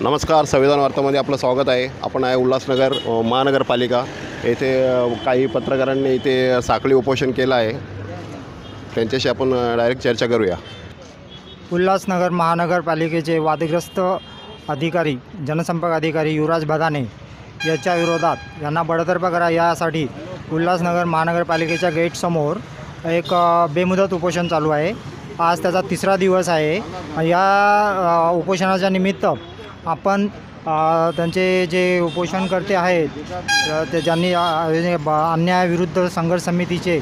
नमस्कार, संविधान वार्तामध्ये आपलं स्वागत आहे। आपण आहे उल्हासनगर महानगरपालिका येथे। काही पत्रकारांनी इथे साखळी उपोषण केलं आहे, त्यांच्याशी आपण डायरेक्ट चर्चा करूया। उल्हासनगर महानगरपालिकेचे वादग्रस्त अधिकारी जनसंपर्क अधिकारी युवराज बदाने याच्या विरोधात यांना बडतर्फ करा यासाठी उल्हासनगर महानगरपालिकेच्या गेटसमोर एक बेमुदत उपोषण चालू आहे। आज त्याचा तिसरा दिवस आहे। या उपोषणाच्या निमित्त आपण त्यांचे जे उपोषणकर्ते आहेत ते ज्यांनी अन्यायाविरुद्ध संघर्ष समितीचे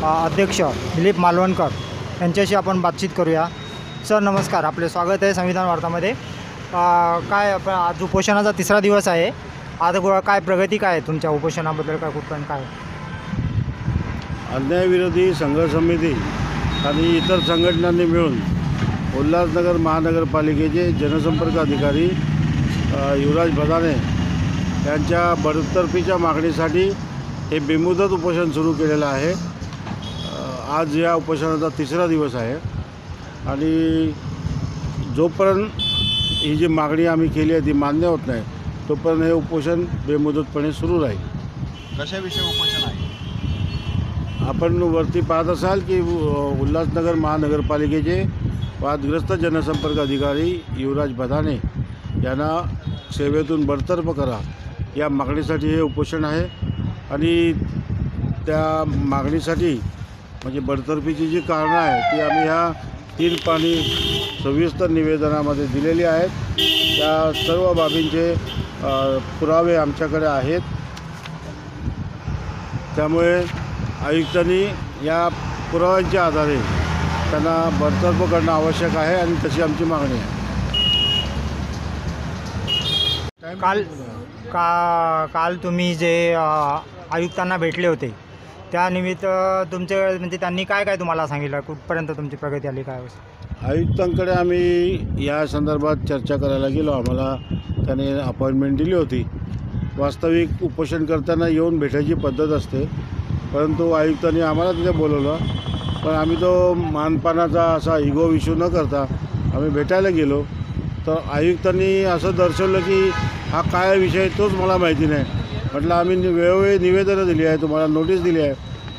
अध्यक्ष दिलीप मालवणकर यांच्याशी आपण बातचीत करूया। सर नमस्कार, आपले स्वागत आहे संविधान वार्तामध्ये। काय आज उपोषणाचा तिसरा दिवस आहे, आज काय प्रगती काय आहे तुमच्या उपोषणाबद्दल, काय कुठपर्यंत काय? अन्यायविरोधी संघर्ष समिती आणि इतर संघटनांनी मिळून उल्हासनगर महानगरपालिकेचे जनसंपर्क अधिकारी युवराज बदाने यांच्या बडतर्फीच्या मागणीसाठी हे बेमुदत उपोषण सुरू केलेलं आहे। आज या उपोषणाचा तिसरा दिवस आहे आणि जोपर्यंत ही जी मागणी आम्ही केली आहे ती मान्य होत नाही तोपर्यंत हे उपोषण बेमुदतपणे सुरू राहील। कशाविषयी उपोषण आहे? आपण वरती पाहत असाल की उल्हासनगर महानगरपालिकेचे वादग्रस्त जनसंपर्क अधिकारी युवराज बदाने यांना सेवेतून बडतर्फ करा या मागणीसाठी हे उपोषण आहे। आणि त्या मागणीसाठी म्हणजे बडतर्फीची जी कारणं आहेत ती आम्ही ह्या 3 पानी सविस्तर निवेदनामध्ये दिलेली आहेत। त्या सर्व बाबींचे पुरावे आमच्याकडे आहेत, त्यामुळे आयुक्तांनी या पुराव्यांच्या आधारे त्यांना बडतर्फ करणं आवश्यक आहे आणि तशी आमची मागणी आहे। काल तुम्ही जे आयुक्तांना भेटले होते त्यानिमित्त तुमचे म्हणजे त्यांनी काय काय तुम्हाला सांगितलं, कुठपर्यंत तुमची प्रगती आली, काय? आयुक्तांकडे आम्ही या संदर्भात चर्चा करायला गेलो। आम्हाला त्याने अपॉइंटमेंट दिली होती। वास्तविक उपोषण करताना येऊन भेटायची पद्धत असते, परंतु आयुक्तांनी आम्हाला तिथे बोलवलं, पण आम्ही तो मानपानाचा असा इगो इश्यू न करता आम्ही भेटायला गेलो। तर आयुक्तांनी असं दर्शवलं की हा काय विषय तोच मला माहिती नाही। म्हटलं आम्ही वेळोवेळी निवेदनं दिली आहे, तुम्हाला नोटीस दिली आहे,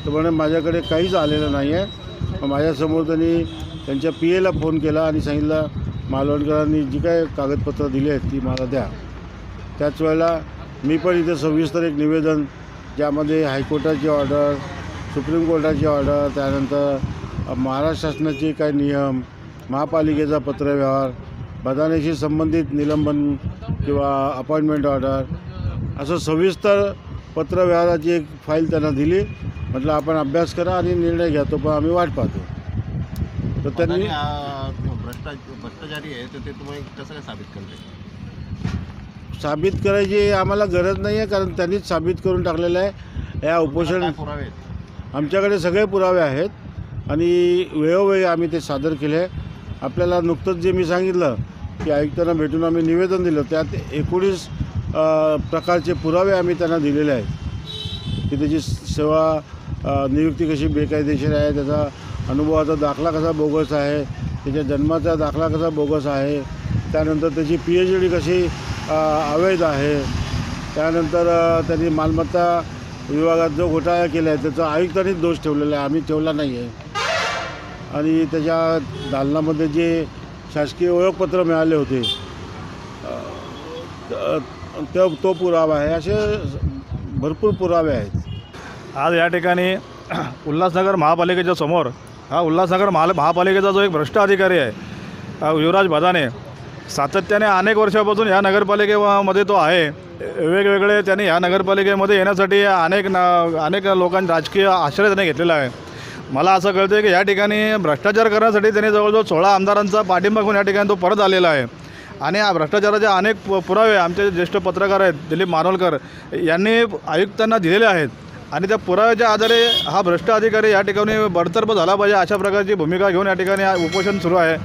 तर म्हणे माझ्याकडे काहीच आलेलं नाही आहे। माझ्यासमोर त्यांनी त्यांच्या PAला फोन केला आणि सांगितलं मालवणकरांनी जी काय कागदपत्र दिली आहेत ती मला द्या। त्याच वेळेला मी पण इथे सविस्तर एक निवेदन ज्यामध्ये हायकोर्टाची ऑर्डर, सुप्रीम कोर्टाची ऑर्डर, त्यानंतर महाराष्ट्र शासनाचे काही नियम, महापालिकेचा पत्रव्यवहार, बदानेशी संबंधित निलंबन किंवा अपॉइंटमेंट ऑर्डर, असं सविस्तर पत्रव्यवहाराची एक फाईल त्यांना दिली। म्हटलं आपण अभ्यास करा आणि निर्णय घ्या, तो पण आम्ही वाट पाहतो। तर त्यांनी भ्रष्टाचारी आहे तर ते तुम्ही कसं काय साबित करते? साबित करायची आम्हाला गरज नाही आहे, कारण त्यांनीच साबित करून टाकलेलं आहे। या उपोषण पुरावे आमच्याकडे सगळे पुरावे आहेत आणि वेळोवेळी आम्ही ते सादर केले। आपल्याला नुकतंच जे मी सांगितलं की आयुक्तांना भेटून आम्ही निवेदन दिलं, त्यात 19 प्रकारचे पुरावे आम्ही त्यांना दिलेले आहेत की त्याची सेवा नियुक्ती कशी बेकायदेशीर आहे, त्याचा अनुभवाचा दाखला कसा बोगस आहे, त्याच्या जन्माचा दाखला कसा बोगस आहे, त्यानंतर त्याची PhD कशी अवैध आहे, त्यानंतर त्यांनी मालमत्ता विभागात जो घोटाळा केला आहे त्याचा आयुक्तांनीच दोष ठेवलेला आहे, आम्ही ठेवला नाही आहे। आणि त्याच्या दालनामध्ये जे शासकीय ओळखपत्र मिळाले होते तो पुरावा आहे। असे भरपूर पुरावे आहेत। आज या ठिकाणी उल्हासनगर महापालिकेच्या समोर हा उल्हासनगर महापालिकेचा जो एक भ्रष्ट अधिकारी आहे युवराज बदाने, सातत्याने अनेक वर्षापासून ह्या नगरपालिकेमध्ये तो आहे। वेगवेगळे त्यांनी ह्या नगरपालिकेमध्ये येण्यासाठी अनेक लोकांनी राजकीय आश्रय त्याने घेतलेला आहे। मला असं कळतं आहे की या ठिकाणी भ्रष्टाचार करण्यासाठी त्यांनी जवळजवळ 16 आमदारांचा पाठिंबा घेऊन या ठिकाणी तो परत आलेला आहे। आणि या भ्रष्टाचाराचे अनेक पुरावे आमचे ज्येष्ठ पत्रकार आहेत दिलीप मालवणकर यांनी आयुक्तांना दिलेले आहेत आणि त्या पुराव्याच्या आधारे हा भ्रष्ट अधिकारी या ठिकाणी बडतर्फ झाला पाहिजे अशा प्रकारची भूमिका घेऊन या ठिकाणी उपोषण सुरू आहे।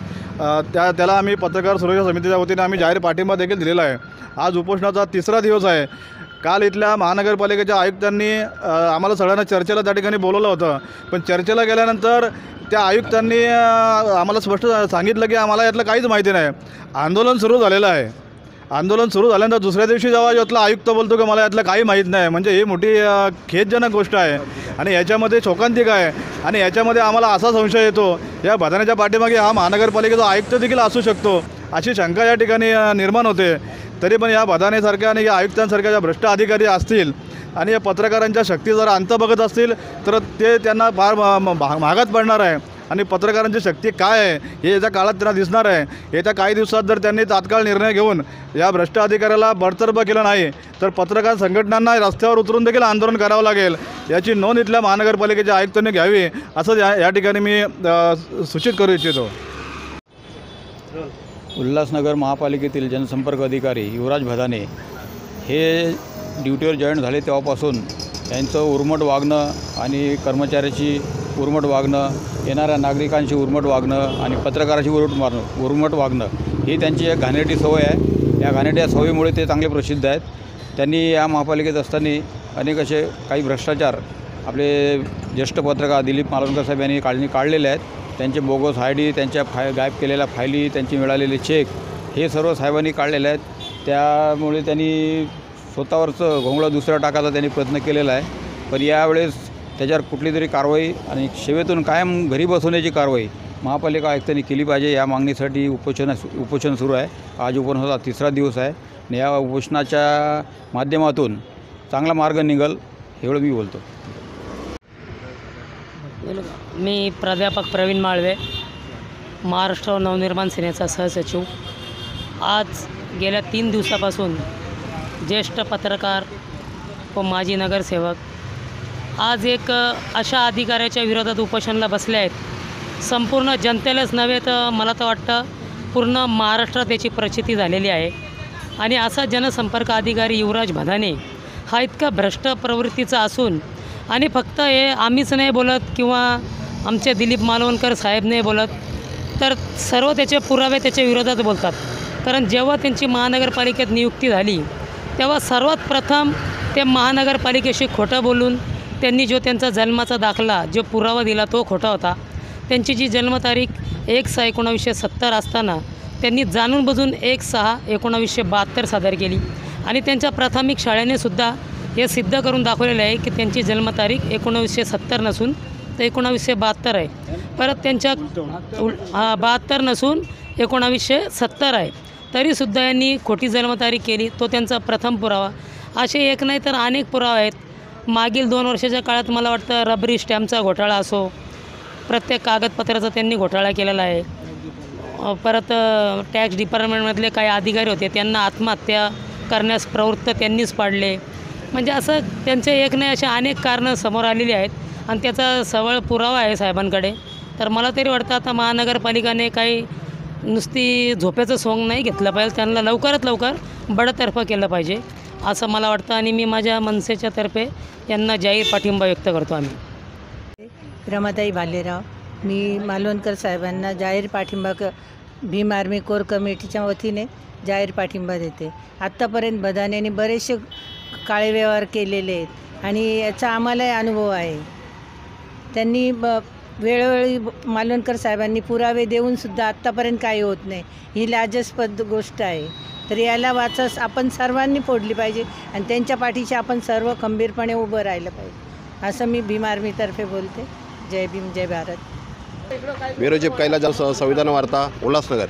त्याला आम्ही पत्रकार सुरक्षा समितीच्या वतीने आम्ही जाहीर पाठिंबा देखील दिलेला आहे। आज उपोषणाचा तिसरा दिवस आहे। काल इथल्या महानगरपालिकेच्या आयुक्तांनी आम्हाला सगळ्यांना चर्चेला त्या ठिकाणी बोलवलं होतं, पण चर्चेला गेल्यानंतर त्या आयुक्तांनी आम्हाला स्पष्ट सांगितलं की आम्हाला यातलं काहीच माहिती नाही, आंदोलन सुरू झालेलं आहे आंदोलन सुरू झाल्यानंतर दुसऱ्या दिवशी जेव्हा यातला आयुक्त बोलतो की मला यातलं काही माहीत नाही, म्हणजे ही मोठी खेदजनक गोष्ट आहे आणि याच्यामध्ये शोकांतिक आहे. आणि याच्यामध्ये आम्हाला असा संशय येतो, या बदाण्याच्या पाठीमागे हा महानगरपालिकेचा आयुक्त देखील असू शकतो अशी शंका या ठिकाणी निर्माण होते. तरी पण या बदानेसारख्या आणि या आयुक्तांसारख्या ज्या भ्रष्ट अधिकारी असतील आणि या पत्रकारांच्या शक्ती जर अंत बघत असतील तर ते त्यांना फार महागात पडणार आहे. आणि पत्रकारांची शक्ती काय आहे हे येत्या काळात त्यांना दिसणार आहे. येत्या काही दिवसात जर त्यांनी तात्काळ निर्णय घेऊन या भ्रष्ट अधिकाऱ्याला बडतर्फ केलं नाही तर पत्रकार संघटनांना रस्त्यावर उतरून देखील आंदोलन करावं लागेल. याची नोंद इथल्या महानगरपालिकेच्या आयुक्तांनी घ्यावी असं या ठिकाणी मी सूचित करू इच्छितो. उल्हासनगर महापालिकेतील जनसंपर्क अधिकारी युवराज भदाने हे ड्युटीवर जॉईन झाले तेव्हापासून यांचं उर्मट वागणं आणि कर्मचाऱ्याची उर्मट वागणं, येणाऱ्या नागरिकांशी उर्मट वागणं आणि पत्रकाराची उर्मट वागणं ही त्यांची एक घाणेरडी सवय आहे. या घाणेरड्या सवयीमुळे ते चांगले प्रसिद्ध आहेत. त्यांनी या महापालिकेत असताना अनेक असे काही भ्रष्टाचार आपले ज्येष्ठ पत्रकार दिलीप मालवणकर साहेब यांनी काढलेले आहेत. त्यांचे बोगस ID, त्यांच्या गायब केलेल्या फायली, त्यांचे मिळालेले चेक हे सर्व साहेबांनी काढलेले आहेत. त्यामुळे त्यांनी स्वतःवरचं घोंगडं दुसऱ्या टाकायचा त्यांनी प्रयत्न केलेला आहे. पण यावेळेस त्याच्यावर कुठली तरी कारवाई आणि सेवेतून कायम घरी बसवण्याची कारवाई महापालिका आयुक्तांनी केली पाहिजे. या मागणीसाठी उपोषण सुरू आहे. आज उपोषणाचा 3रा दिवस आहे आणि या उपोषणाच्या माध्यमातून चांगला मार्ग निघेल एवढं मी बोलतो. मी प्राध्यापक प्रवीण माळवे, महाराष्ट्र नवनिर्माण सेनेचा सहसचिव. आज गेल्या 3 दिवसापासून ज्येष्ठ पत्रकार व माजी नगरसेवक आज एक अशा अधिकाऱ्याच्या विरोधात उपोषणाला बसले आहेत. संपूर्ण जनतेलाच नव्हे तर मला तर वाटतं पूर्ण महाराष्ट्रात याची प्रचिती झालेली आहे. आणि असा जनसंपर्क अधिकारी युवराज भदाने हा इतका भ्रष्ट प्रवृत्तीचा असून आणि फक्त हे आम्हीच नाही बोलत किंवा आमचे दिलीप मालवणकर साहेब नाही बोलत तर सर्व त्याचे पुरावे त्याच्या विरोधात बोलतात. कारण जेव्हा त्यांची महानगरपालिकेत नियुक्ती झाली तेव्हा सर्वात प्रथम ते महानगरपालिकेशी खोटं बोलून त्यांनी जो त्यांचा जन्माचा दाखला जो पुरावा दिला तो खोटा होता. त्यांची जी जन्मतारीख 1/6/1970 असताना त्यांनी जाणून बुजून 1/6/1972 सादर केली आणि त्यांच्या प्राथमिक शाळेने हे सिद्ध करून दाखवलेलं आहे की त्यांची जन्मतारीख 1970 नसून तर 1972 आहे. परत त्यांच्या 72 नसून 1970 आहे. तरीसुद्धा यांनी खोटी जन्मतारीख केली. तो त्यांचा प्रथम पुरावा. असे एक नाही तर अनेक पुरावे आहेत. मागील 2 वर्षाच्या काळात मला वाटतं रबरी स्टॅम्पचा घोटाळा असो, प्रत्येक कागदपत्राचा त्यांनी घोटाळा केलेला आहे. परत टॅक्स डिपार्टमेंटमधले काही अधिकारी होते त्यांना आत्महत्या करण्यास प्रवृत्त त्यांनीच पाडले. म्हणजे असं त्यांचे एक नाही असे अनेक कारणं समोर आलेली आहेत आणि त्याचा सबळ पुरावा आहे साहेबांकडे. तर मला तरी वाटतं आता महानगरपालिकाने काही नुसती झोपेचं सोंग नाही घेतलं पाहिजे, त्यांना लवकरात लवकर बडतर्फ केलं पाहिजे असं मला वाटतं. आणि मी माझ्या मनसेच्या तर्फे यांना जाहीर पाठिंबा व्यक्त करतो. आम्ही रमाताई भालेराव, मी मालवणकर साहेबांना जाहीर पाठिंबा भीम आर्मी कोर कमिटीच्या वतीने जाहीर पाठिंबा देते. आत्तापर्यंत बदानेने बरेचसे काळे व्यवहार केलेले आहेत आणि याचा आम्हालाही अनुभव आहे. त्यांनी वेळोवेळी मालवणकर साहेबांनी पुरावे देऊनसुद्धा आत्तापर्यंत काही होत नाही. ही लाजास्पद गोष्ट आहे. तर याला वाचस आपण सर्वांनी फोडली पाहिजे आणि त्यांच्या पाठीशी आपण सर्व खंबीरपणे उभं राहिलं पाहिजे असं मी भीम आर्मीतर्फे बोलते. जय भीम, जय भारत. ब्युरो चीफ कैलास संविधान वार्ता, उल्हासनगर.